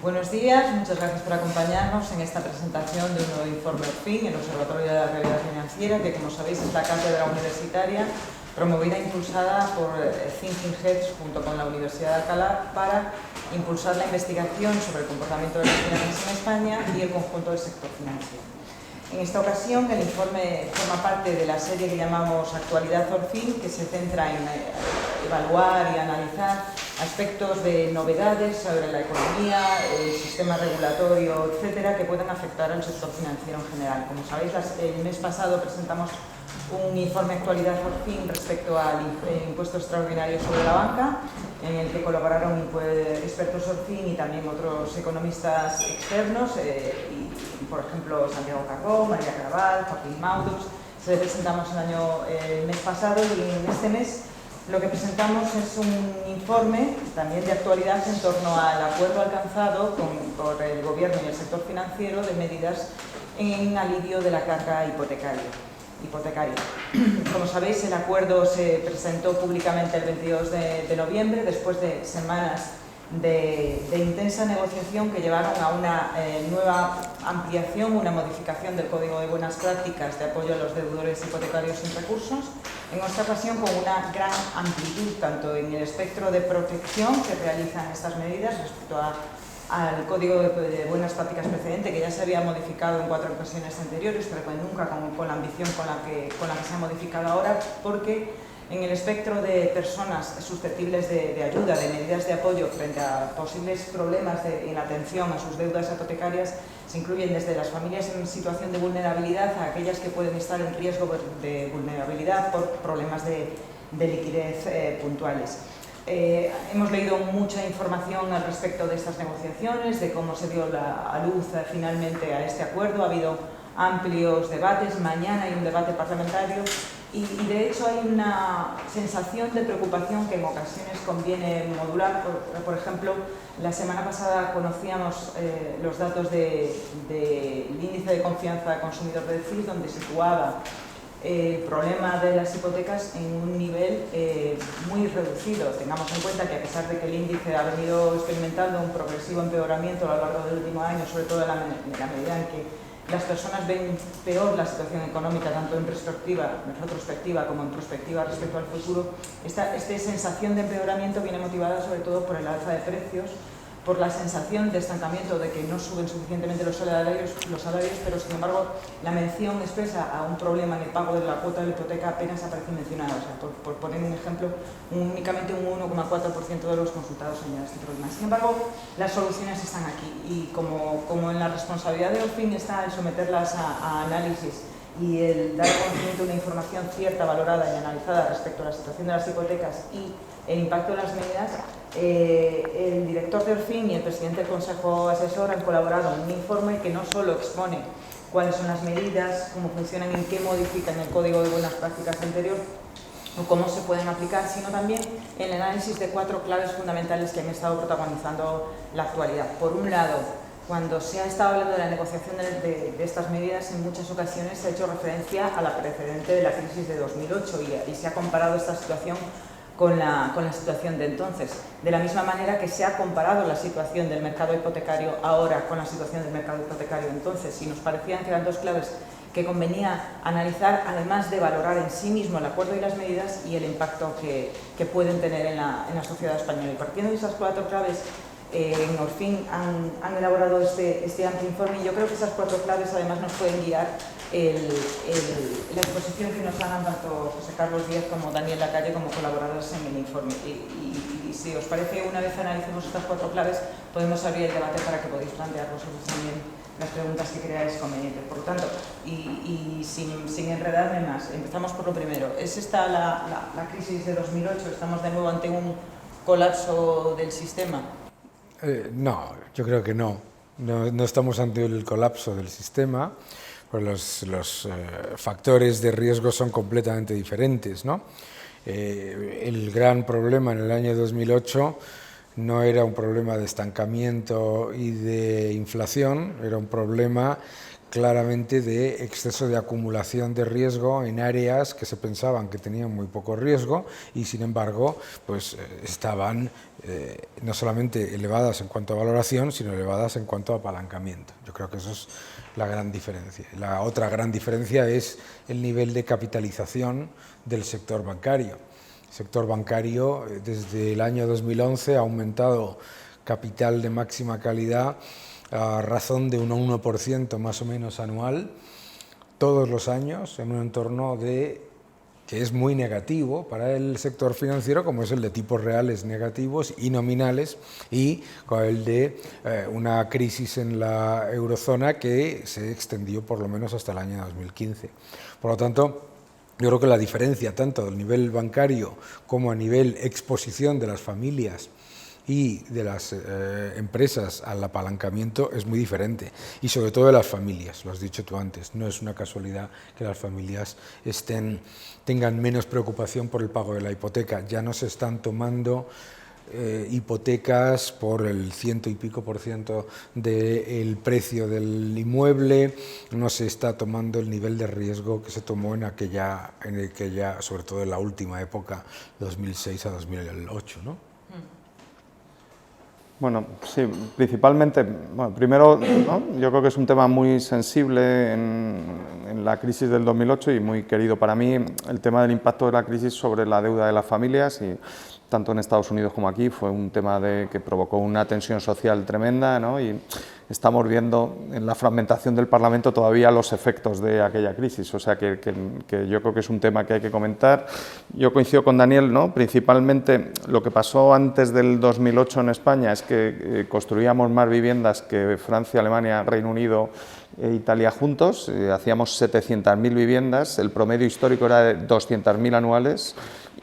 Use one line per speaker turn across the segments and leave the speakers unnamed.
Buenos días, muchas gracias por acompañarnos en esta presentación de un nuevo informe ORFIN, el Observatorio de la Realidad Financiera, que como sabéis es la cátedra universitaria promovida e impulsada por Thinking Heads junto con la Universidad de Alcalá para impulsar la investigación sobre el comportamiento de las finanzas en España y el conjunto del sector financiero. En esta ocasión el informe forma parte de la serie que llamamos Actualidad ORFIN, que se centra en evaluar y analizar aspectos de novedades sobre la economía, el sistema regulatorio, etcétera, que pueden afectar al sector financiero en general. Como sabéis, el mes pasado presentamos un informe Actualidad ORFIN respecto al impuesto extraordinario sobre la banca, en el que colaboraron expertos ORFIN y también otros economistas externos, por ejemplo, Santiago Carbó, María Caraval, Joaquín Maudus. Se presentamos el mes pasado y en este mes lo que presentamos es un informe también de actualidad en torno al acuerdo alcanzado por el Gobierno y el sector financiero de medidas en alivio de la carga hipotecaria. Como sabéis, el acuerdo se presentó públicamente el 22 de noviembre, después de semanas de intensa negociación que llevaron a una nueva ampliación, una modificación del Código de Buenas Prácticas de apoyo a los deudores hipotecarios sin recursos, en esta ocasión con una gran amplitud, tanto en el espectro de protección que realizan estas medidas respecto al Código de Buenas Prácticas precedente, que ya se había modificado en 4 ocasiones anteriores, pero que nunca con la ambición con la que se ha modificado ahora, porque en el espectro de personas susceptibles de ayuda, de medidas de apoyo frente a posibles problemas en atención a sus deudas hipotecarias, se incluyen desde las familias en situación de vulnerabilidad a aquellas que pueden estar en riesgo de vulnerabilidad por problemas de liquidez puntuales. Hemos leído mucha información al respecto de estas negociaciones, de cómo se dio a luz finalmente a este acuerdo. Ha habido amplios debates, mañana hay un debate parlamentario y de hecho hay una sensación de preocupación que en ocasiones conviene modular. Por ejemplo, la semana pasada conocíamos los datos del índice de confianza del consumidor del CIS, donde situaba el problema de las hipotecas en un nivel muy reducido. Tengamos en cuenta que a pesar de que el índice ha venido experimentando un progresivo empeoramiento a lo largo del último año, sobre todo en la medida en que las personas ven peor la situación económica, tanto en retrospectiva como en prospectiva respecto al futuro, esta sensación de empeoramiento viene motivada sobre todo por el alza de precios, por la sensación de estancamiento, de que no suben suficientemente los salarios, pero sin embargo la mención expresa a un problema en el pago de la cuota de la hipoteca apenas aparece mencionada. O sea, por poner un ejemplo, únicamente un 1,4% de los consultados señala este problema. Sin embargo, las soluciones están aquí y como en la responsabilidad de ORFIN está el someterlas a análisis y el dar conocimiento de una información cierta, valorada y analizada respecto a la situación de las hipotecas y el impacto de las medidas, el director de ORFIN y el presidente del Consejo Asesor han colaborado en un informe que no solo expone cuáles son las medidas, cómo funcionan, en qué modifican el Código de Buenas Prácticas anterior o cómo se pueden aplicar, sino también el análisis de 4 claves fundamentales que han estado protagonizando la actualidad. Por un lado, cuando se ha estado hablando de la negociación de estas medidas, en muchas ocasiones se ha hecho referencia a la precedente de la crisis de 2008 y se ha comparado esta situación con la situación de entonces. De la misma manera que se ha comparado la situación del mercado hipotecario ahora con la situación del mercado hipotecario entonces, y nos parecían que eran 2 claves que convenía analizar, además de valorar en sí mismo el acuerdo y las medidas y el impacto que pueden tener en la sociedad española. Y partiendo de esas 4 claves, en ORFIN han elaborado este amplio informe y yo creo que esas 4 claves además nos pueden guiar la exposición que nos hagan tanto José Carlos Díaz como Daniel Lacalle como colaboradores en el informe. Y si os parece, una vez analicemos estas 4 claves, podemos abrir el debate para que podáis plantear vosotros también las preguntas que creáis convenientes. Por lo tanto, y sin enredarme más, empezamos por lo primero. ¿Es esta la crisis de 2008? ¿Estamos de nuevo ante un colapso del sistema?
No, yo creo que no. No estamos ante el colapso del sistema, pues los factores de riesgo son completamente diferentes, ¿no? El gran problema en el año 2008 no era un problema de estancamiento y de inflación, era un problema claramente de exceso de acumulación de riesgo en áreas que se pensaban que tenían muy poco riesgo y sin embargo pues estaban no solamente elevadas en cuanto a valoración, sino elevadas en cuanto a apalancamiento. Yo creo que eso es la gran diferencia. La otra gran diferencia es el nivel de capitalización del sector bancario. El sector bancario desde el año 2011 ha aumentado capital de máxima calidad a razón de un 1% más o menos anual, todos los años, en un entorno que es muy negativo para el sector financiero, como es el de tipos reales negativos y nominales, y con el de una crisis en la eurozona que se extendió por lo menos hasta el año 2015. Por lo tanto, yo creo que la diferencia tanto del nivel bancario como a nivel exposición de las familias y de las empresas al apalancamiento es muy diferente, y sobre todo de las familias, lo has dicho tú antes, no es una casualidad que las familias tengan menos preocupación por el pago de la hipoteca, ya no se están tomando hipotecas por el 100 y pico % del precio del inmueble, no se está tomando el nivel de riesgo que se tomó en aquella, sobre todo en la última época, 2006 a 2008, ¿no?
Bueno, sí, principalmente, bueno, primero, ¿no? Yo creo que es un tema muy sensible en la crisis del 2008 y muy querido para mí, el tema del impacto de la crisis sobre la deuda de las familias, y tanto en Estados Unidos como aquí fue un tema que provocó una tensión social tremenda, ¿no? Y estamos viendo en la fragmentación del Parlamento todavía los efectos de aquella crisis, o sea que yo creo que es un tema que hay que comentar. Yo coincido con Daniel, ¿no? Principalmente lo que pasó antes del 2008 en España es que construíamos más viviendas que Francia, Alemania, Reino Unido e Italia juntos, hacíamos 700.000 viviendas, el promedio histórico era de 200.000 anuales,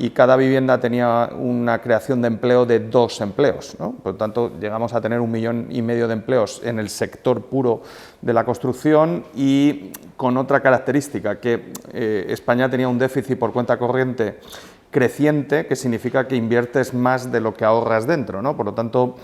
y cada vivienda tenía una creación de empleo de 2 empleos, ¿no? Por lo tanto, llegamos a tener 1,5 millones de empleos en el sector puro de la construcción, y con otra característica, que España tenía un déficit por cuenta corriente creciente, que significa que inviertes más de lo que ahorras dentro, ¿no? Por lo tanto,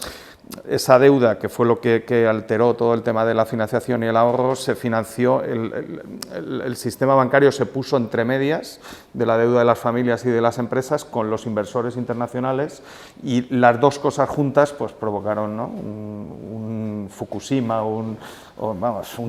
esa deuda, que fue lo que alteró todo el tema de la financiación y el ahorro, se financió, el sistema bancario se puso entre medias de la deuda de las familias y de las empresas con los inversores internacionales, y las dos cosas juntas pues provocaron, ¿no? un Fukushima, un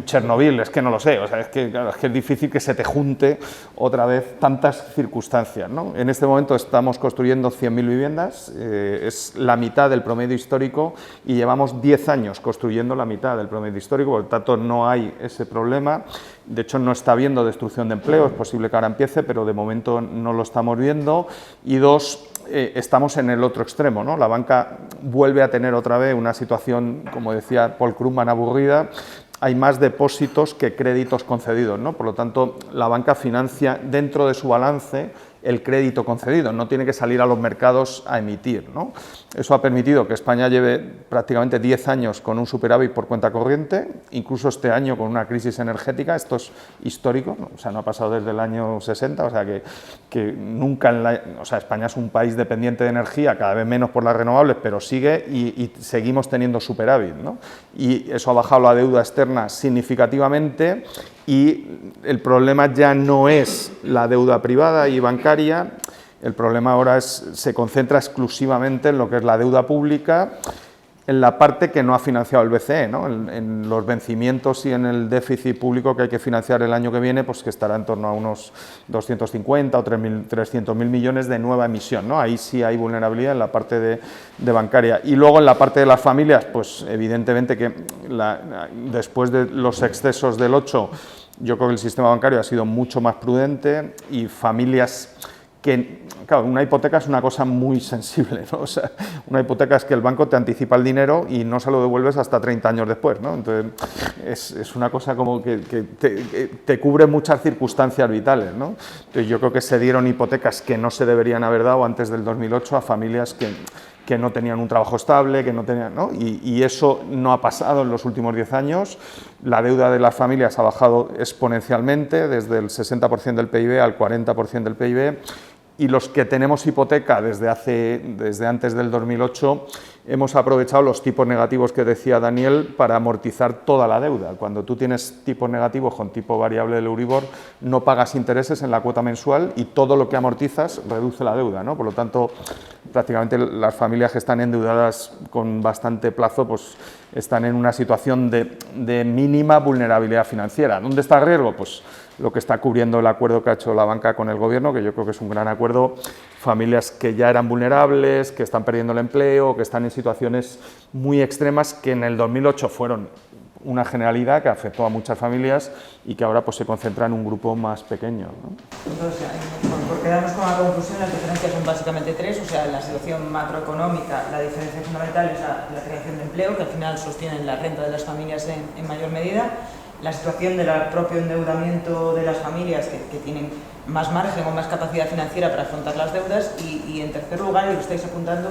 Chernobyl, es que no lo sé, o sea, es que es difícil que se te junte otra vez tantas circunstancias, ¿no? En este momento estamos construyendo 100.000 viviendas, es la mitad del promedio histórico, y llevamos 10 años construyendo la mitad del promedio histórico, por lo tanto no hay ese problema. De hecho, no está habiendo destrucción de empleo, es posible que ahora empiece, pero de momento no lo estamos viendo. Y dos, estamos en el otro extremo, ¿no? La banca vuelve a tener otra vez una situación, como decía Paul Krugman, aburrida. Hay más depósitos que créditos concedidos, ¿no? Por lo tanto, la banca financia dentro de su balance el crédito concedido, no tiene que salir a los mercados a emitir, ¿no? Eso ha permitido que España lleve prácticamente 10 años con un superávit por cuenta corriente, incluso este año con una crisis energética, esto es histórico, ¿no? O sea, no ha pasado desde el año 60, o sea, que nunca o sea, España es un país dependiente de energía, cada vez menos por las renovables, pero sigue y seguimos teniendo superávit, ¿no? Y eso ha bajado la deuda externa significativamente, y el problema ya no es la deuda privada y bancaria, el problema ahora se concentra exclusivamente en lo que es la deuda pública, en la parte que no ha financiado el BCE, ¿no? En los vencimientos y en el déficit público que hay que financiar el año que viene, pues que estará en torno a unos 250 o 300.000 millones de nueva emisión, ¿no? Ahí sí hay vulnerabilidad en la parte de bancaria. Y luego en la parte de las familias, pues evidentemente que después de los excesos del 8, yo creo que el sistema bancario ha sido mucho más prudente, y familias que, claro, una hipoteca es una cosa muy sensible, ¿no? O sea, una hipoteca es que el banco te anticipa el dinero y no se lo devuelves hasta 30 años después, ¿no? Entonces, es una cosa como que te cubre muchas circunstancias vitales, ¿no? Entonces, yo creo que se dieron hipotecas que no se deberían haber dado antes del 2008 a familias que no tenían un trabajo estable, que no tenían, ¿no? Y eso no ha pasado en los últimos 10 años. La deuda de las familias ha bajado exponencialmente, desde el 60% del PIB al 40% del PIB, y los que tenemos hipoteca desde antes del 2008, hemos aprovechado los tipos negativos que decía Daniel para amortizar toda la deuda. Cuando tú tienes tipos negativos con tipo variable del Euribor, no pagas intereses en la cuota mensual y todo lo que amortizas reduce la deuda, ¿no? Por lo tanto, prácticamente las familias que están endeudadas con bastante plazo, pues están en una situación de mínima vulnerabilidad financiera. ¿Dónde está el riesgo? Pues lo que está cubriendo el acuerdo que ha hecho la banca con el gobierno, que yo creo que es un gran acuerdo, familias que ya eran vulnerables, que están perdiendo el empleo, que están en situaciones muy extremas, que en el 2008 fueron una generalidad que afectó a muchas familias y que ahora pues se concentra en un grupo más pequeño, ¿no?
Entonces, por quedarnos con la conclusión, las diferencias son básicamente tres, o sea, en la situación macroeconómica, la diferencia fundamental es la creación de empleo, que al final sostienen la renta de las familias en mayor medida, la situación del propio endeudamiento de las familias que tienen más margen o más capacidad financiera para afrontar las deudas y en tercer lugar, y lo estáis apuntando,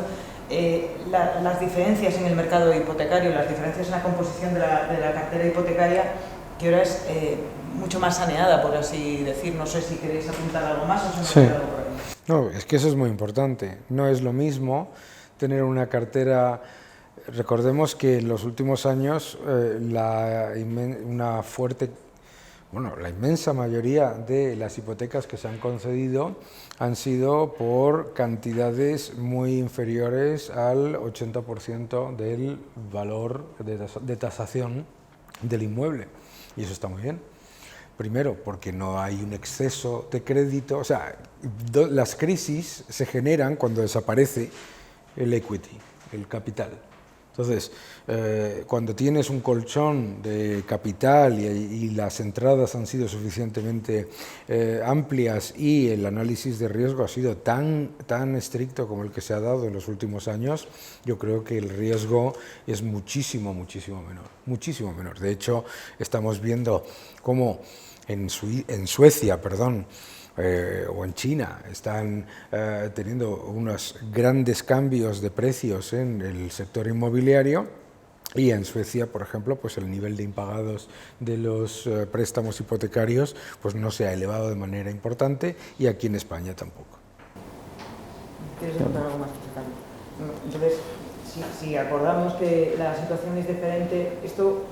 las diferencias en el mercado hipotecario, las diferencias en la composición de la cartera hipotecaria, que ahora es mucho más saneada, por así decir. No sé si queréis apuntar algo más o se me ha quedado por ahí.
No, es que eso es muy importante. No es lo mismo tener una cartera. Recordemos que en los últimos años la inmensa mayoría de las hipotecas que se han concedido han sido por cantidades muy inferiores al 80% del valor de tasación del inmueble. Y eso está muy bien. Primero, porque no hay un exceso de crédito. O sea, las crisis se generan cuando desaparece el equity, el capital. Entonces, cuando tienes un colchón de capital y las entradas han sido suficientemente amplias y el análisis de riesgo ha sido tan estricto como el que se ha dado en los últimos años, yo creo que el riesgo es muchísimo menor. De hecho, estamos viendo cómo en Suecia, o en China están teniendo unos grandes cambios de precios en el sector inmobiliario y en Suecia, por ejemplo, pues el nivel de impagados de los préstamos hipotecarios pues no se ha elevado de manera importante y aquí en España tampoco.
¿Quieres contar algo más, Carlos? Entonces, si acordamos que la situación es diferente, esto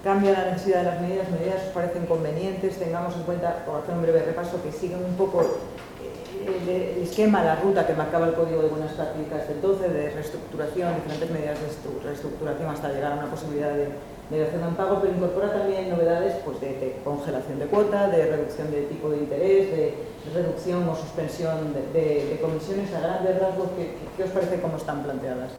cambia la necesidad de las medidas os parecen convenientes, tengamos en cuenta, por hacer un breve repaso, que siguen un poco el esquema, la ruta que marcaba el Código de Buenas Prácticas del 12, de reestructuración, diferentes medidas de reestructuración hasta llegar a una posibilidad de dación en pago, pero incorpora también novedades pues, de congelación de cuota, de reducción de tipo de interés, de reducción o suspensión de comisiones. A grandes rasgos, ¿qué os parece cómo están planteadas?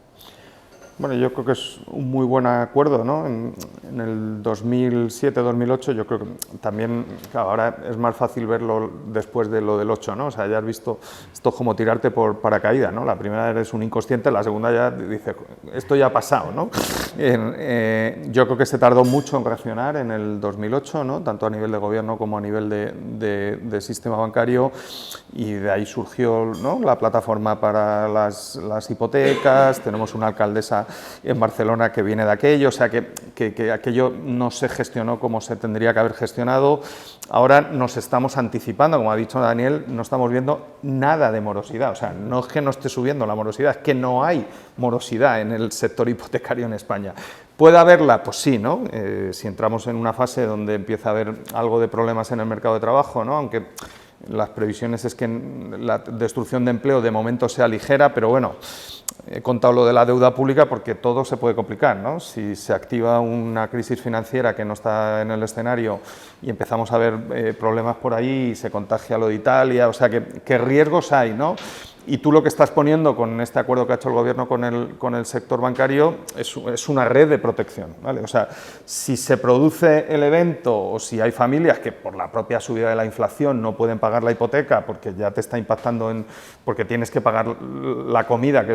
Bueno, yo creo que es un muy buen acuerdo, ¿no? En el 2007-2008 yo creo que también, claro, ahora es más fácil verlo después de lo del 8, ¿no? O sea, ya has visto, esto es como tirarte por paracaídas, ¿no? La primera eres un inconsciente, la segunda ya dices, esto ya ha pasado, ¿no? Yo creo que se tardó mucho en reaccionar en el 2008, ¿no? Tanto a nivel de gobierno como a nivel de sistema bancario, y de ahí surgió, ¿no?, la plataforma para las hipotecas. Tenemos una alcaldesa en Barcelona que viene de aquello, o sea que aquello no se gestionó como se tendría que haber gestionado. Ahora nos estamos anticipando, como ha dicho Daniel, no estamos viendo nada de morosidad, o sea, no es que no esté subiendo la morosidad, es que no hay morosidad en el sector hipotecario en España. ¿Puede haberla? Pues sí, ¿no? Si entramos en una fase donde empieza a haber algo de problemas en el mercado de trabajo, ¿no? Aunque las previsiones es que la destrucción de empleo de momento sea ligera, pero bueno, he contado lo de la deuda pública porque todo se puede complicar, ¿no? Si se activa una crisis financiera que no está en el escenario y empezamos a ver problemas por ahí y se contagia lo de Italia, o sea, que riesgos hay, ¿no? Y tú lo que estás poniendo con este acuerdo que ha hecho el Gobierno con el sector bancario es una red de protección, ¿vale? O sea, si se produce el evento o si hay familias que por la propia subida de la inflación no pueden pagar la hipoteca porque ya te está impactando porque tienes que pagar la comida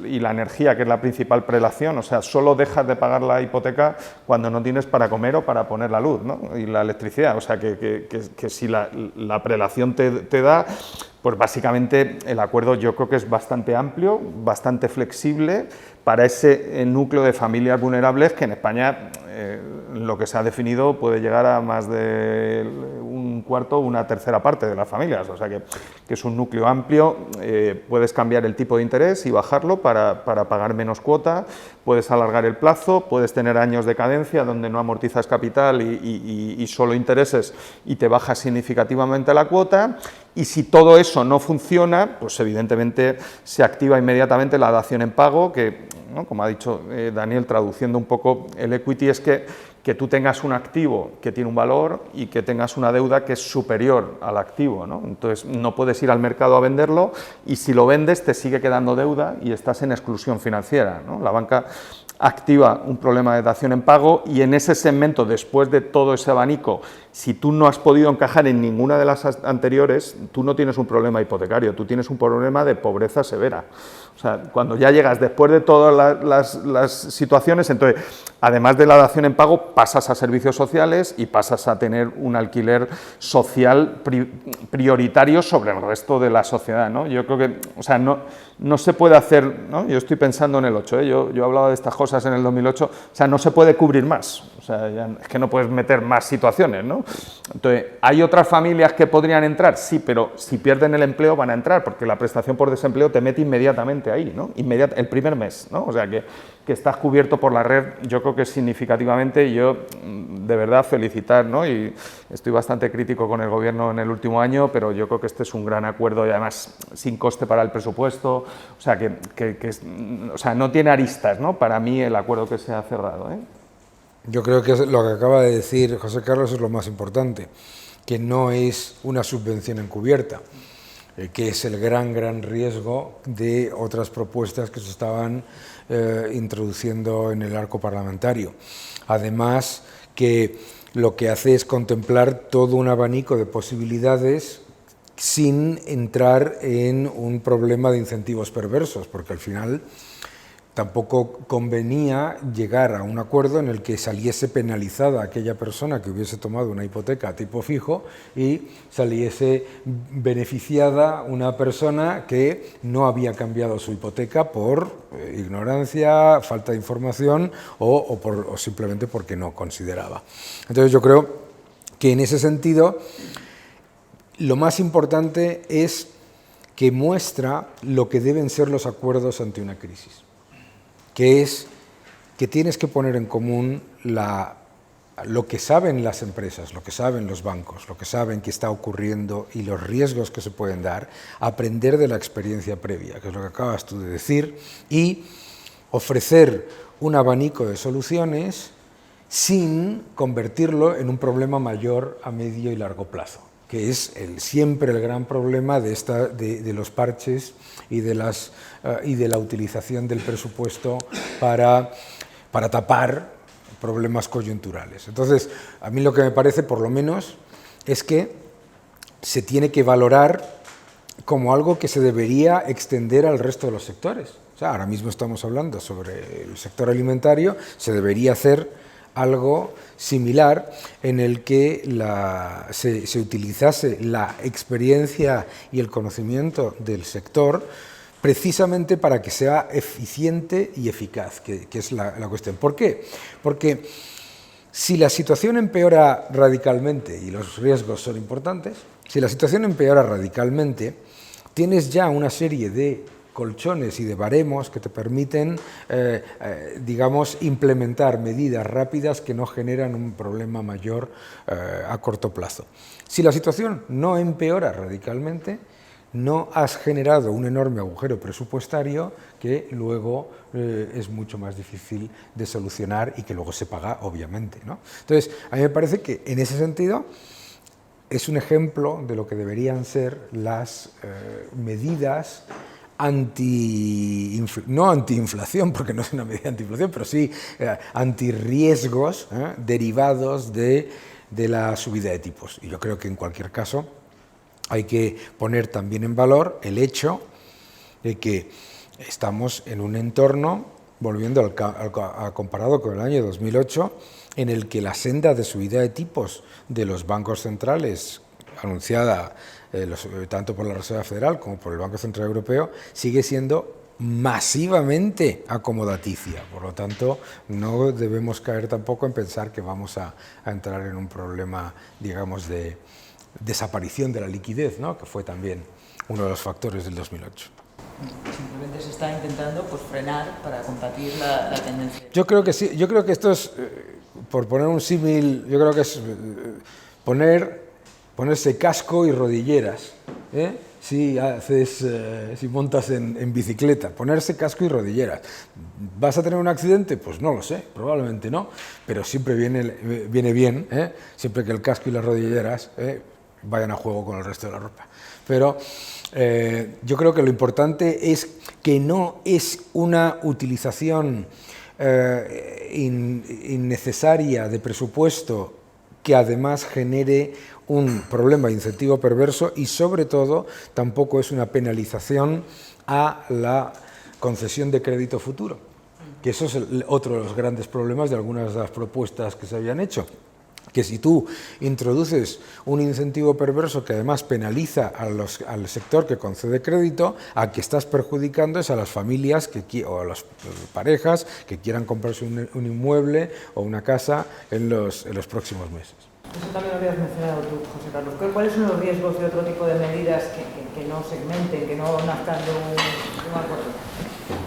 y la energía, que es la principal prelación, o sea, solo dejas de pagar la hipoteca cuando no tienes para comer o para poner la luz, ¿no?, y la electricidad, o sea, que si la prelación te da, pues básicamente el acuerdo yo creo que es bastante amplio, bastante flexible para ese núcleo de familias vulnerables que en España lo que se ha definido puede llegar a más de un cuarto o una tercera parte de las familias, o sea que es un núcleo amplio. Puedes cambiar el tipo de interés y bajarlo para pagar menos cuota, puedes alargar el plazo, puedes tener años de cadencia donde no amortizas capital y solo intereses y te bajas significativamente la cuota, y si todo eso no funciona, pues evidentemente se activa inmediatamente la dación en pago, que, ¿no?, como ha dicho Daniel, traduciendo un poco el equity, es que tú tengas un activo que tiene un valor y que tengas una deuda que es superior al activo, ¿no? Entonces no puedes ir al mercado a venderlo, y si lo vendes te sigue quedando deuda y estás en exclusión financiera, ¿no? La banca activa un problema de dación en pago, y en ese segmento, después de todo ese abanico, si tú no has podido encajar en ninguna de las anteriores, tú no tienes un problema hipotecario, tú tienes un problema de pobreza severa. O sea, cuando ya llegas después de todas las situaciones, entonces, además de la dación en pago, pasas a servicios sociales y pasas a tener un alquiler social prioritario sobre el resto de la sociedad, ¿no? Yo creo que, o sea, no se puede hacer, ¿no? Yo estoy pensando en el 8, yo hablaba de estas cosas en el 2008, o sea, no se puede cubrir más, o sea, ya es que no puedes meter más situaciones, ¿no? Entonces, ¿hay otras familias que podrían entrar? Sí, pero si pierden el empleo van a entrar, porque la prestación por desempleo te mete inmediatamente ahí, ¿no? El primer mes, ¿no? O sea, que estás cubierto por la red, yo creo que significativamente, y yo de verdad felicitar, ¿no? Y estoy bastante crítico con el Gobierno en el último año, pero yo creo que este es un gran acuerdo y además sin coste para el presupuesto, o sea, o sea, no tiene aristas, ¿no? Para mí el acuerdo que se ha cerrado, ¿eh?
Yo creo que lo que acaba de decir José Carlos es lo más importante, que no es una subvención encubierta, que es el gran riesgo de otras propuestas que se estaban introduciendo en el arco parlamentario. Además, que lo que hace es contemplar todo un abanico de posibilidades sin entrar en un problema de incentivos perversos, porque al final tampoco convenía llegar a un acuerdo en el que saliese penalizada aquella persona que hubiese tomado una hipoteca a tipo fijo y saliese beneficiada una persona que no había cambiado su hipoteca por ignorancia, falta de información o simplemente porque no consideraba. Entonces yo creo que en ese sentido lo más importante es que muestra lo que deben ser los acuerdos ante una crisis, que es que tienes que poner en común lo que saben las empresas, lo que saben los bancos, lo que saben que está ocurriendo y los riesgos que se pueden dar, aprender de la experiencia previa, que es lo que acabas tú de decir, y ofrecer un abanico de soluciones sin convertirlo en un problema mayor a medio y largo plazo, que es siempre el gran problema de los parches y de la utilización del presupuesto para tapar problemas coyunturales. Entonces, a mí lo que me parece, por lo menos, es que se tiene que valorar como algo que se debería extender al resto de los sectores. O sea, ahora mismo estamos hablando sobre el sector alimentario, se debería hacer algo similar en el que se utilizase la experiencia y el conocimiento del sector precisamente para que sea eficiente y eficaz, que es la cuestión. ¿Por qué? Porque si la situación empeora radicalmente, y los riesgos son importantes, si la situación empeora radicalmente, tienes ya una serie de colchones y de baremos que te permiten, digamos, implementar medidas rápidas que no generan un problema mayor a corto plazo. Si la situación no empeora radicalmente, no has generado un enorme agujero presupuestario que luego es mucho más difícil de solucionar y que luego se paga, obviamente, ¿no? Entonces, a mí me parece que en ese sentido es un ejemplo de lo que deberían ser las medidas no antiinflación, porque no es una medida antiinflación, pero sí antirriesgos derivados de la subida de tipos. Y yo creo que en cualquier caso hay que poner también en valor el hecho de que estamos en un entorno, volviendo comparado con el año 2008, en el que la senda de subida de tipos de los bancos centrales, anunciada tanto por la Reserva Federal como por el Banco Central Europeo, sigue siendo masivamente acomodaticia. Por lo tanto, no debemos caer tampoco en pensar que vamos a entrar en un problema, digamos, de desaparición de la liquidez, ¿no? Que fue también uno de los factores del 2008.
Simplemente se está intentando pues, frenar para combatir la tendencia.
Yo creo que sí, yo creo que esto es, por poner un símil, yo creo que es ponerse casco y rodilleras, ¿eh? Si montas en bicicleta, ponerse casco y rodilleras. ¿Vas a tener un accidente? Pues no lo sé, probablemente no, pero siempre viene bien, siempre que el casco y las rodilleras vayan a juego con el resto de la ropa. Pero yo creo que lo importante es que no es una utilización innecesaria de presupuesto que además genere un problema de incentivo perverso y sobre todo tampoco es una penalización a la concesión de crédito futuro, que eso es otro de los grandes problemas de algunas de las propuestas que se habían hecho. Que si tú introduces un incentivo perverso que además penaliza al sector que concede crédito, a que estás perjudicando es a las familias o a las parejas que quieran comprarse un inmueble o una casa en los próximos meses.
Eso también lo habías mencionado tú, José Carlos. ¿Cuáles son los riesgos de otro tipo de medidas que no segmenten, que no nazcan de un acuerdo?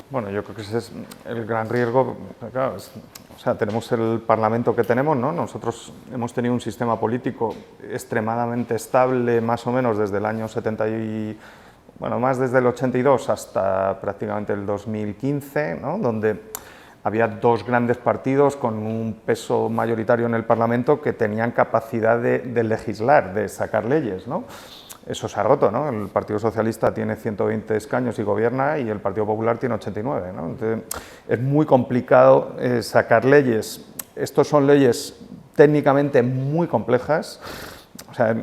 Bueno, yo creo que ese es el gran riesgo. Claro, o sea, tenemos el Parlamento que tenemos, ¿no? Nosotros hemos tenido un sistema político extremadamente estable, más o menos desde el año 70 y... bueno, más desde el 82 hasta prácticamente el 2015, ¿no? Donde había dos grandes partidos con un peso mayoritario en el Parlamento que tenían capacidad de legislar, de sacar leyes, ¿no? Eso se ha roto, ¿no? El Partido Socialista tiene 120 escaños y gobierna y el Partido Popular tiene 89, ¿no? Entonces, es muy complicado sacar leyes. Estos son leyes técnicamente muy complejas. O sea,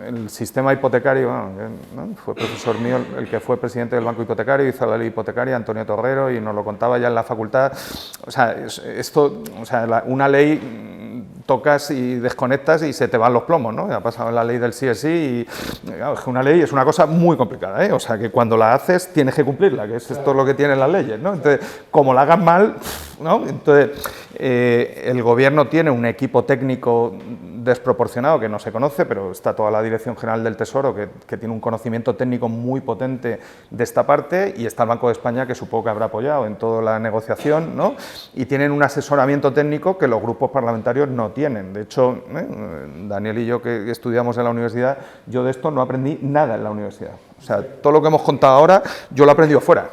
el sistema hipotecario, ¿no? Fue profesor mío el que fue presidente del Banco Hipotecario, hizo la ley hipotecaria, Antonio Torrero, y nos lo contaba ya en la facultad. O sea, una ley tocas y desconectas y se te van los plomos, ¿no? Ha pasado la ley del sí es sí y claro, una ley es una cosa muy complicada, ¿eh? O sea, que cuando la haces tienes que cumplirla, que es esto lo que tienen las leyes, ¿no? Entonces, como la hagas mal, ¿no? Entonces, el gobierno tiene un equipo técnico desproporcionado que no se conoce, pero está toda la Dirección General del Tesoro que tiene un conocimiento técnico muy potente de esta parte, y está el Banco de España, que supongo que habrá apoyado en toda la negociación, ¿no? Y tienen un asesoramiento técnico que los grupos parlamentarios no tienen. De hecho, Daniel y yo, que estudiamos en la universidad, yo de esto no aprendí nada en la universidad. O sea, todo lo que hemos contado ahora, yo lo he aprendido fuera.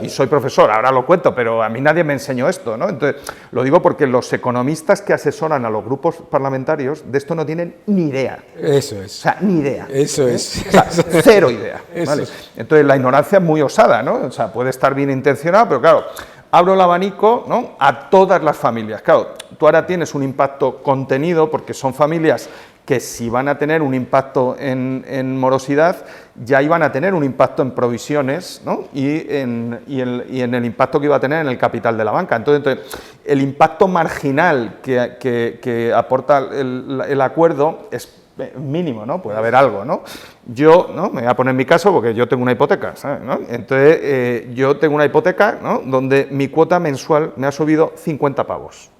Y soy profesor, ahora lo cuento, pero a mí nadie me enseñó esto, ¿no? Entonces, lo digo porque los economistas que asesoran a los grupos parlamentarios de esto no tienen ni idea.
Eso es.
O sea, ni idea.
Eso es.
O sea, cero idea. ¿Vale? Entonces, la ignorancia es muy osada, ¿no? O sea, puede estar bien intencionada, pero claro, abro el abanico, ¿no? A todas las familias. Claro, tú ahora tienes un impacto contenido porque son familias que si van a tener un impacto en morosidad, ya iban a tener un impacto en provisiones, ¿no? y en el impacto que iba a tener en el capital de la banca. Entonces el impacto marginal que aporta el acuerdo es mínimo, ¿no? Puede haber algo, ¿no? Yo, ¿no? Me voy a poner en mi caso porque yo tengo una hipoteca, ¿sabes? ¿No? Entonces, yo tengo una hipoteca, ¿no? Donde mi cuota mensual me ha subido 50 pavos,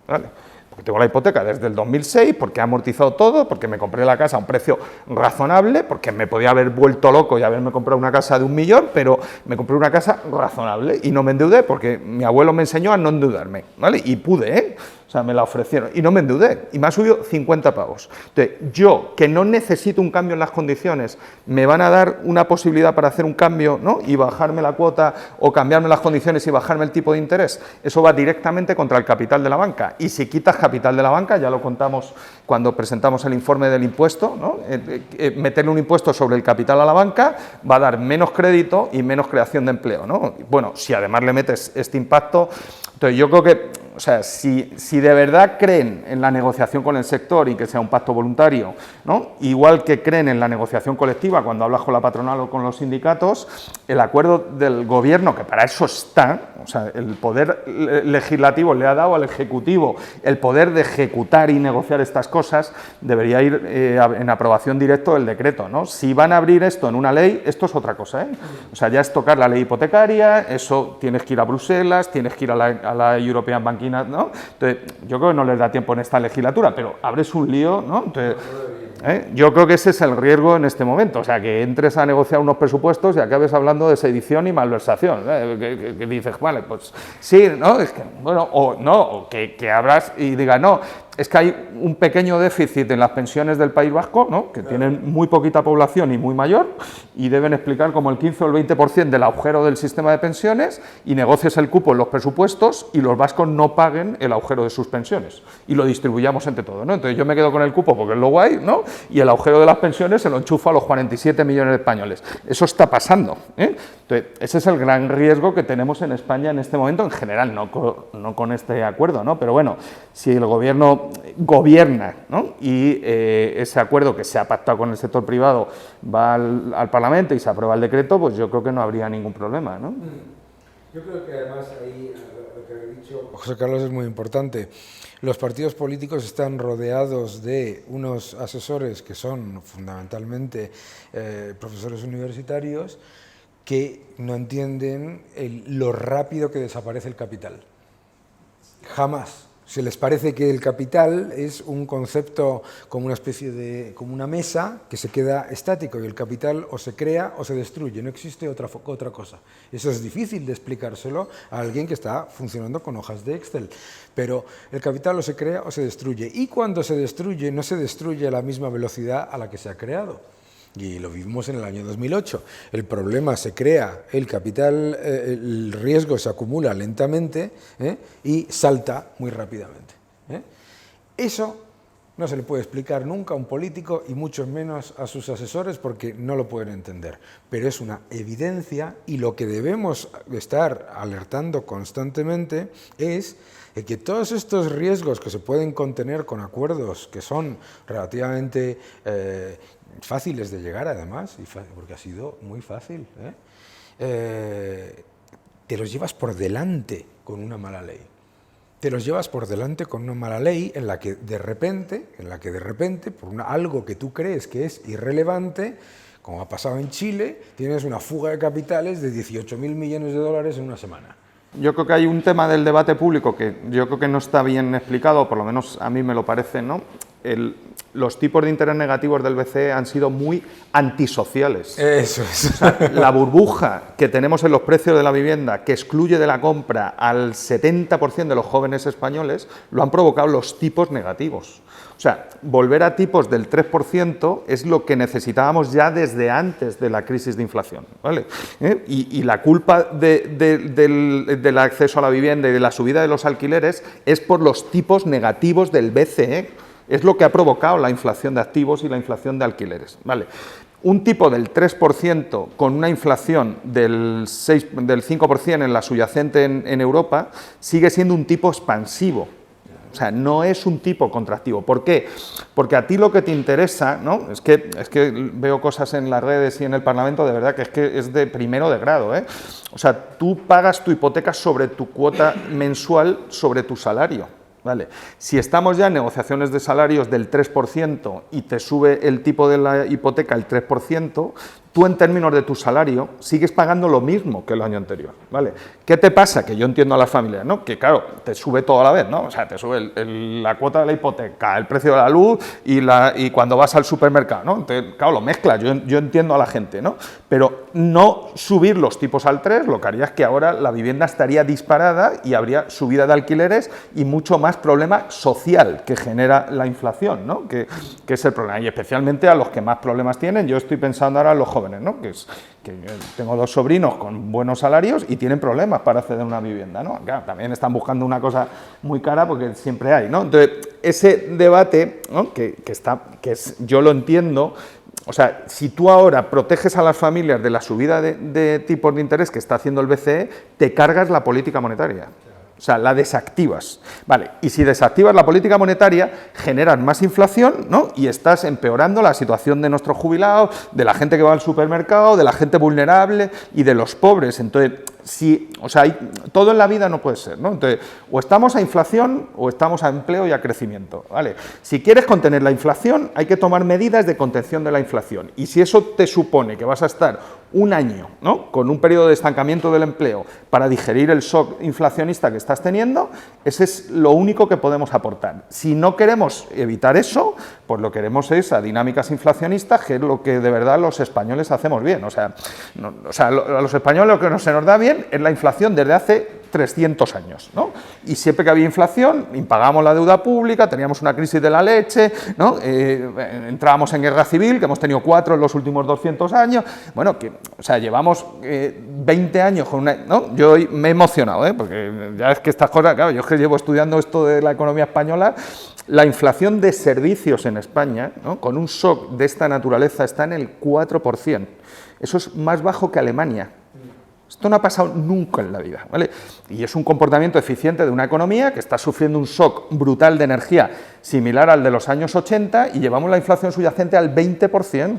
¿vale? Porque tengo la hipoteca desde el 2006, porque he amortizado todo, porque me compré la casa a un precio razonable, porque me podía haber vuelto loco y haberme comprado una casa de 1 millón, pero me compré una casa razonable y no me endeudé, porque mi abuelo me enseñó a no endeudarme, ¿vale? Y pude, ¿eh? O sea, me la ofrecieron y no me endeudé y me ha subido 50 pavos. Entonces, yo, que no necesito un cambio en las condiciones, me van a dar una posibilidad para hacer un cambio, ¿no? Y bajarme la cuota o cambiarme las condiciones y bajarme el tipo de interés. Eso va directamente contra el capital de la banca. Y si quitas capital de la banca, ya lo contamos cuando presentamos el informe del impuesto, ¿no? Meterle un impuesto sobre el capital a la banca va a dar menos crédito y menos creación de empleo, ¿no? Bueno, si además le metes este impacto, entonces yo creo que, o sea, si de verdad creen en la negociación con el sector y que sea un pacto voluntario, ¿no? Igual que creen en la negociación colectiva cuando hablas con la patronal o con los sindicatos, el acuerdo del gobierno, que para eso está, o sea, el poder legislativo le ha dado al ejecutivo el poder de ejecutar y negociar estas cosas, debería ir en aprobación directa del decreto, ¿no? Si van a abrir esto en una ley, esto es otra cosa, ¿eh? O sea, ya es tocar la ley hipotecaria, eso tienes que ir a Bruselas, tienes que ir a la European Banking, ¿no? Entonces, yo creo que no les da tiempo en esta legislatura, pero abres un lío, ¿no? Entonces, Yo creo que ese es el riesgo en este momento, o sea, que entres a negociar unos presupuestos y acabes hablando de sedición y malversación, que dices, vale, pues sí, ¿no? Es que, bueno, o no, o que abras y digas, no, es que hay un pequeño déficit en las pensiones del País Vasco, ¿no? Que tienen muy poquita población y muy mayor, y deben explicar como el 15 o el 20% del agujero del sistema de pensiones, y negocies el cupo en los presupuestos y los vascos no paguen el agujero de sus pensiones, y lo distribuyamos entre todos, ¿no? Entonces yo me quedo con el cupo porque es lo guay, ¿no? Y el agujero de las pensiones se lo enchufo a los 47 millones de españoles. Eso está pasando, ¿eh? Entonces, ese es el gran riesgo que tenemos en España en este momento, en general, no con este acuerdo, ¿no? Pero bueno, si el gobierno gobierna, ¿no? Y ese acuerdo que se ha pactado con el sector privado va al Parlamento y se aprueba el decreto, pues yo creo que no habría ningún problema, ¿no?
Yo creo que además ahí lo que ha dicho José Carlos es muy importante. Los partidos políticos están rodeados de unos asesores que son fundamentalmente profesores universitarios que no entienden lo rápido que desaparece el capital. Jamás. Se les parece que el capital es un concepto como una especie de, como una mesa que se queda estático y el capital o se crea o se destruye, no existe otra cosa. Eso es difícil de explicárselo a alguien que está funcionando con hojas de Excel, pero el capital o se crea o se destruye, y cuando se destruye no se destruye a la misma velocidad a la que se ha creado. Y lo vivimos en el año 2008. El problema se crea, el capital, el riesgo se acumula lentamente y salta muy rápidamente. Eso no se le puede explicar nunca a un político y mucho menos a sus asesores porque no lo pueden entender. Pero es una evidencia y lo que debemos estar alertando constantemente es que todos estos riesgos que se pueden contener con acuerdos que son relativamente fáciles de llegar además, porque ha sido muy fácil, te los llevas por delante con una mala ley. Te los llevas por delante con una mala ley en la que de repente por algo que tú crees que es irrelevante, como ha pasado en Chile, tienes una fuga de capitales de 18.000 millones de dólares en una semana.
Yo creo que hay un tema del debate público que yo creo que no está bien explicado, por lo menos a mí me lo parece, ¿no? Los tipos de interés negativos del BCE han sido muy antisociales.
Eso es.
O sea, la burbuja que tenemos en los precios de la vivienda, que excluye de la compra al 70% de los jóvenes españoles, lo han provocado los tipos negativos. O sea, volver a tipos del 3% es lo que necesitábamos ya desde antes de la crisis de inflación, ¿vale? Y la culpa del acceso a la vivienda y de la subida de los alquileres es por los tipos negativos del BCE. Es lo que ha provocado la inflación de activos y la inflación de alquileres, ¿vale? Un tipo del 3% con una inflación del 5% en la subyacente en Europa sigue siendo un tipo expansivo. O sea, no es un tipo contractivo. ¿Por qué? Porque a ti lo que te interesa, ¿no? Es que veo cosas en las redes y en el Parlamento, de verdad, que es de primero de grado, ¿eh? O sea, tú pagas tu hipoteca sobre tu cuota mensual, sobre tu salario. Vale. Si estamos ya en negociaciones de salarios del 3% y te sube el tipo de la hipoteca el 3%, tú en términos de tu salario sigues pagando lo mismo que el año anterior, ¿vale? ¿Qué te pasa? Que yo entiendo a las familias, ¿no? Que claro, te sube todo a la vez, ¿no? O sea, te sube la cuota de la hipoteca, el precio de la luz y cuando vas al supermercado, ¿no? Entonces, claro, lo mezclas, yo entiendo a la gente, ¿no? Pero no subir los tipos al 3, lo que haría es que ahora la vivienda estaría disparada y habría subida de alquileres y mucho más problema social que genera la inflación, ¿no? Que es el problema, y especialmente a los que más problemas tienen. Yo estoy pensando ahora en los jóvenes, ¿no? Que tengo 2 sobrinos con buenos salarios y tienen problemas para acceder a una vivienda, ¿no? Claro, también están buscando una cosa muy cara porque siempre hay, ¿no? Entonces, ese debate, ¿no? Yo lo entiendo. O sea, si tú ahora proteges a las familias de la subida de tipos de interés que está haciendo el BCE, te cargas la política monetaria. O sea, la desactivas. Vale, y si desactivas la política monetaria, generas más inflación, ¿no? Y estás empeorando la situación de nuestros jubilados, de la gente que va al supermercado, de la gente vulnerable y de los pobres. Entonces, o sea, todo en la vida no puede ser, ¿no? Entonces, o estamos a inflación o estamos a empleo y a crecimiento, ¿vale? Si quieres contener la inflación, hay que tomar medidas de contención de la inflación. Y si eso te supone que vas a estar un año, ¿no?, con un periodo de estancamiento del empleo para digerir el shock inflacionista que estás teniendo, ese es lo único que podemos aportar. Si no queremos evitar eso, pues lo que queremos es a dinámicas inflacionistas, que es lo que de verdad los españoles hacemos bien. O sea, a los españoles lo que se nos da bien es la inflación desde hace 300 años, ¿no? Y siempre que había inflación, impagamos la deuda pública, teníamos una crisis de la leche, ¿no? Entrábamos en guerra civil, que hemos tenido 4 en los últimos 200 años, bueno, o sea, llevamos 20 años con una, ¿no? Yo hoy me he emocionado, porque ya es que estas cosas, claro, yo es que llevo estudiando esto de la economía española. La inflación de servicios en España, ¿no?, con un shock de esta naturaleza, está en el 4%. Eso es más bajo que Alemania. Esto no ha pasado nunca en la vida, ¿vale? Y es un comportamiento eficiente de una economía que está sufriendo un shock brutal de energía similar al de los años 80 y llevamos la inflación subyacente al 20%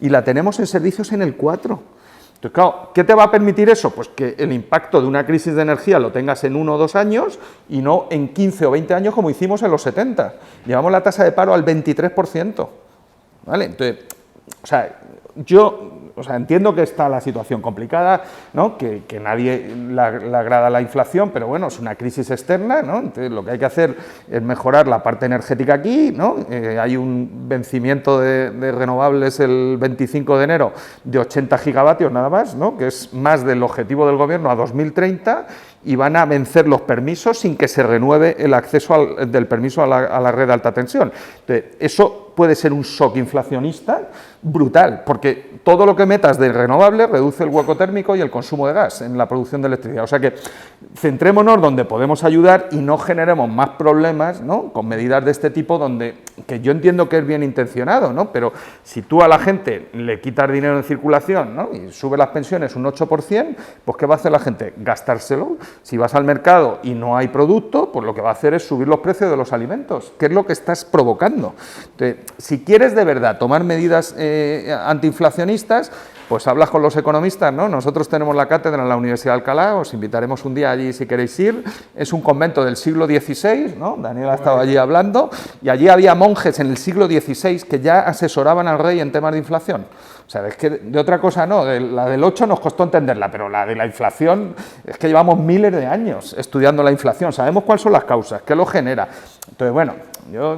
y la tenemos en servicios en el 4%. Entonces, claro, ¿qué te va a permitir eso? Pues que el impacto de una crisis de energía lo tengas en 1 o 2 años y no en 15 o 20 años como hicimos en los 70. Llevamos la tasa de paro al 23%, ¿vale? Entonces, o sea, entiendo que está la situación complicada, ¿no?, que nadie le agrada la inflación, pero bueno, es una crisis externa, ¿no? Entonces, lo que hay que hacer es mejorar la parte energética aquí, ¿no? Hay un vencimiento de renovables el 25 de enero de 80 gigavatios nada más, ¿no?, que es más del objetivo del Gobierno a 2030, y van a vencer los permisos sin que se renueve el acceso del permiso a la red de alta tensión. Entonces, eso puede ser un shock inflacionista brutal, porque todo lo que metas de renovables reduce el hueco térmico y el consumo de gas en la producción de electricidad. O sea que centrémonos donde podemos ayudar y no generemos más problemas, ¿no?, con medidas de este tipo, que yo entiendo que es bien intencionado, ¿no?, pero si tú a la gente le quitas dinero en circulación, ¿no?, y sube las pensiones un 8%, pues ¿qué va a hacer la gente? Gastárselo. Si vas al mercado y no hay producto, pues lo que va a hacer es subir los precios de los alimentos, que es lo que estás provocando. Entonces, si quieres de verdad tomar medidas antiinflacionistas, pues hablas con los economistas, ¿no? Nosotros tenemos la cátedra en la Universidad de Alcalá, os invitaremos un día allí si queréis ir. Es un convento del siglo XVI, ¿no? Daniel ha estado allí hablando, y allí había monjes en el siglo XVI que ya asesoraban al rey en temas de inflación. O sea, es que de otra cosa no, la del 8 nos costó entenderla, pero la de la inflación es que llevamos miles de años estudiando la inflación, sabemos cuáles son las causas, qué lo genera. Entonces, bueno, yo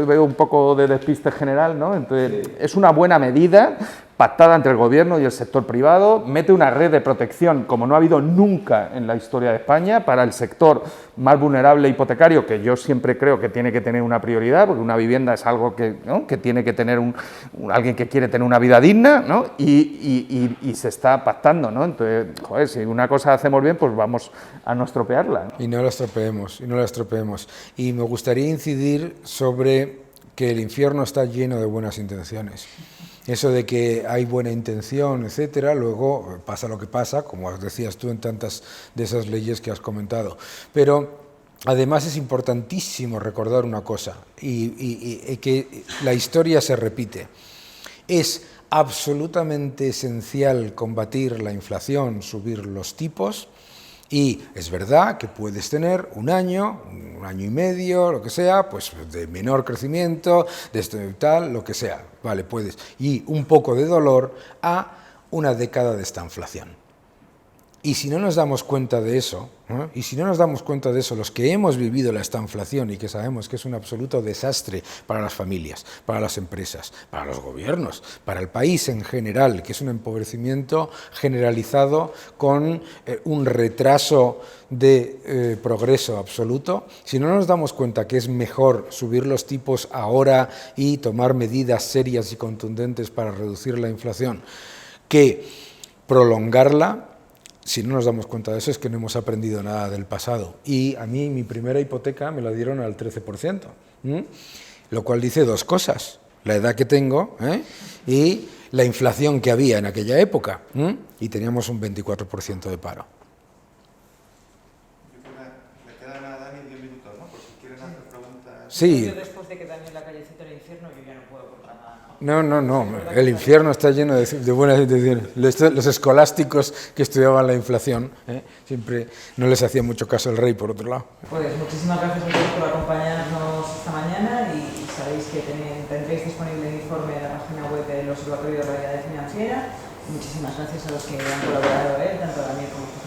veo un poco de despiste general, ¿no? Entonces, es una buena medida pactada entre el Gobierno y el sector privado, mete una red de protección como no ha habido nunca en la historia de España para el sector más vulnerable hipotecario, que yo siempre creo que tiene que tener una prioridad, porque una vivienda es algo que, ¿no?, que tiene que tener alguien que quiere tener una vida digna, ¿no?, y se está pactando, ¿no? Entonces, joder, si una cosa hacemos bien, pues vamos a no estropearla, ¿no?
Y no la estropeemos, Y me gustaría incidir sobre que el infierno está lleno de buenas intenciones. Eso de que hay buena intención, etcétera, luego pasa lo que pasa, como decías tú en tantas de esas leyes que has comentado. Pero además es importantísimo recordar una cosa, y que la historia se repite. Es absolutamente esencial combatir la inflación, subir los tipos, y es verdad que puedes tener un año y medio, lo que sea, pues de menor crecimiento, de esto y tal, lo que sea, vale, puedes, y un poco de dolor a una década de esta inflación. Y si no nos damos cuenta de eso, ¿no?, los que hemos vivido la estanflación y que sabemos que es un absoluto desastre para las familias, para las empresas, para los gobiernos, para el país en general, que es un empobrecimiento generalizado con un retraso de progreso absoluto, si no nos damos cuenta que es mejor subir los tipos ahora y tomar medidas serias y contundentes para reducir la inflación que prolongarla, si no nos damos cuenta de eso es que no hemos aprendido nada del pasado. Y a mí mi primera hipoteca me la dieron al 13%, lo cual dice dos cosas: la edad que tengo y la inflación que había en aquella época, y teníamos un 24% de paro.
Le quedan a Dani 10 minutos, ¿no? Por si quieren hacer preguntas.
Sí.
Yo después de que Daniel la callecita el infierno, yo ya no puedo contar nada más.
No. El infierno está lleno de buenas intenciones. Los escolásticos que estudiaban la inflación, siempre no les hacía mucho caso el rey, por otro lado.
Pues muchísimas gracias a todos por acompañarnos esta mañana y sabéis que tendréis disponible el informe en la página web del Observatorio de Realidad Financiera. Muchísimas gracias a los que han colaborado, tanto Daniel como José